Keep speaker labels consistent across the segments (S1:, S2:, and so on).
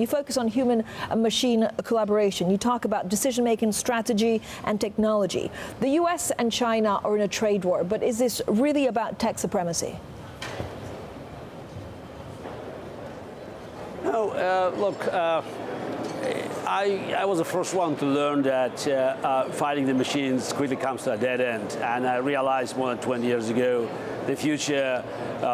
S1: You focus on human and machine collaboration. You talk about decision-making, strategy, and technology. The US and China are in a trade war, but is this really about tech supremacy?
S2: No, look, I was the first one to learn that fighting the machines quickly comes to a dead end. And I realized more than 20 years ago, the future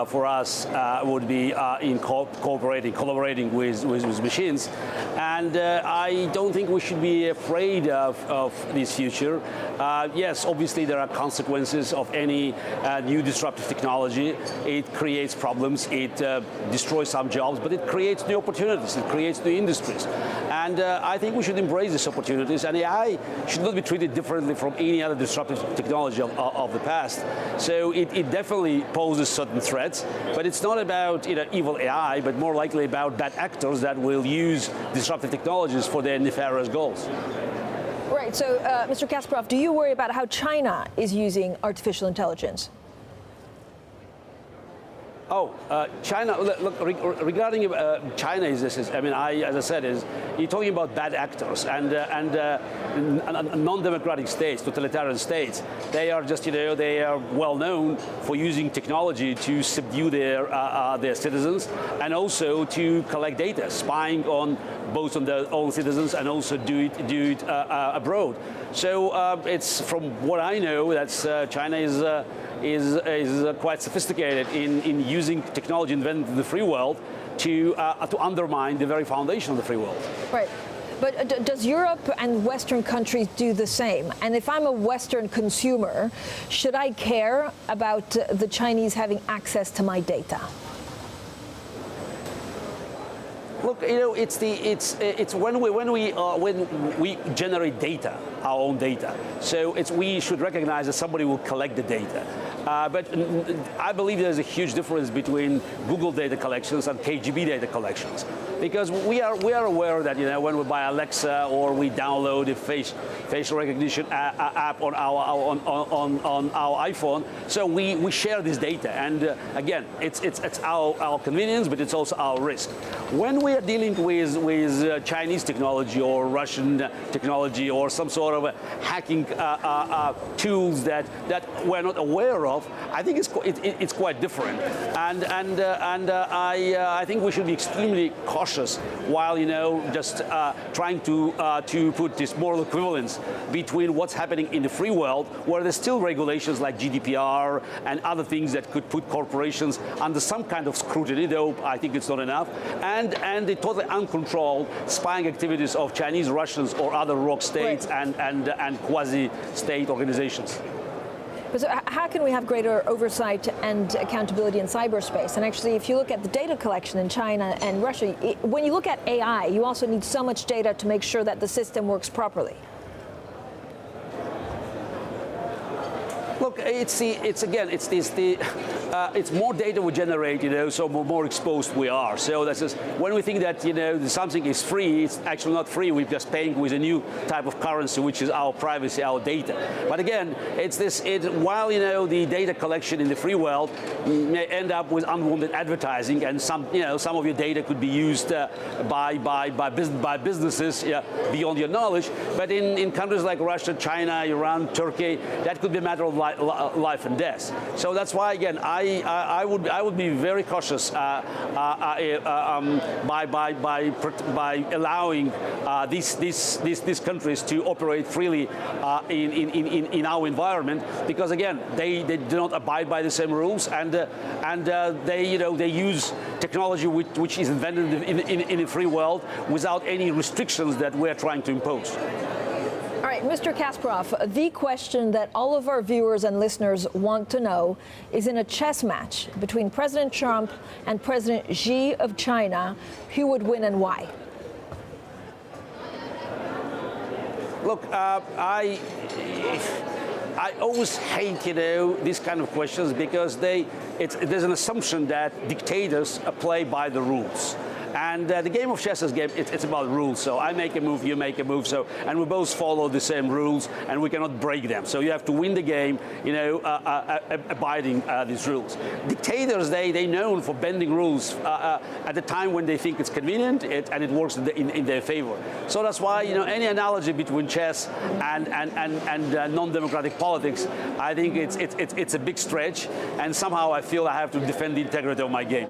S2: for us would be in collaborating with machines. And I don't think we should be afraid of this future. Yes, obviously there are consequences of any new disruptive technology. It creates problems, it destroys some jobs, but it creates new opportunities, it creates new industries. And I think we should embrace these opportunities, and AI should not be treated differently from any other disruptive technology of the past. So it definitely poses certain threats, but it's not about evil AI, but more likely about bad actors that will use disruptive technologies for their nefarious goals.
S1: Right, so Mr. Kasparov, do you worry about how China is using artificial intelligence?
S2: China. Look, regarding China, as I said, you're talking about bad actors and non-democratic states, totalitarian states. They are just, they are well known for using technology to subdue their citizens and also to collect data, spying on both on their own citizens and also do it abroad. So it's from what I know, that's China is quite sophisticated in using technology invented in the free world to undermine the very foundation of the free world.
S1: Right. But does Europe and Western countries do the same? And if I'm a Western consumer, should I care about the Chinese having access to my data?
S2: Look, it's when we generate data, our own data. So we should recognize that somebody will collect the data. But I believe there's a huge difference between Google data collections and KGB data collections, because we are aware that when we buy Alexa or we download a facial recognition app on our iPhone, so we share this data, and again, it's our convenience, but it's also our risk. When we are dealing with Chinese technology or Russian technology or some sort of hacking tools that we're not aware of, I think it's quite different, and I think we should be extremely cautious while just trying to put this moral equivalence between what's happening in the free world, where there's still regulations like GDPR and other things that could put corporations under some kind of scrutiny, though I think it's not enough, and the totally uncontrolled spying activities of Chinese, Russians, or other rogue states and quasi-state organizations.
S1: So how can we have greater oversight and accountability in cyberspace? And actually, if you look at the data collection in China and Russia, when you look at AI, you also need so much data to make sure that the system works properly.
S2: Look, it's more data we generate, so more exposed we are. So that's just, when we think that something is free, it's actually not free. We're just paying with a new type of currency, which is our privacy, our data. But again, while the data collection in the free world may end up with unwanted advertising, and some of your data could be used by businesses beyond your knowledge. But in countries like Russia, China, Iran, Turkey, that could be a matter of life and death. So that's why, again, I would be very cautious by allowing these countries to operate freely in our environment, because again, they do not abide by the same rules, and they use technology which is invented in the free world without any restrictions that we're trying to impose.
S1: All right, Mr. Kasparov, the question that all of our viewers and listeners want to know is, in a chess match between President Trump and President Xi of China, who would win and why?
S2: Look, I always hate, these kind of questions, because there's an assumption that dictators play by the rules. And the game of chess is it's about rules. So I make a move, you make a move. So and we both follow the same rules, and we cannot break them. So you have to win the game, abiding these rules. Dictators, they're known for bending rules at the time when they think it's convenient, and it works in their favor. So that's why any analogy between chess and non-democratic politics, I think it's a big stretch, and somehow I feel I have to defend the integrity of my game.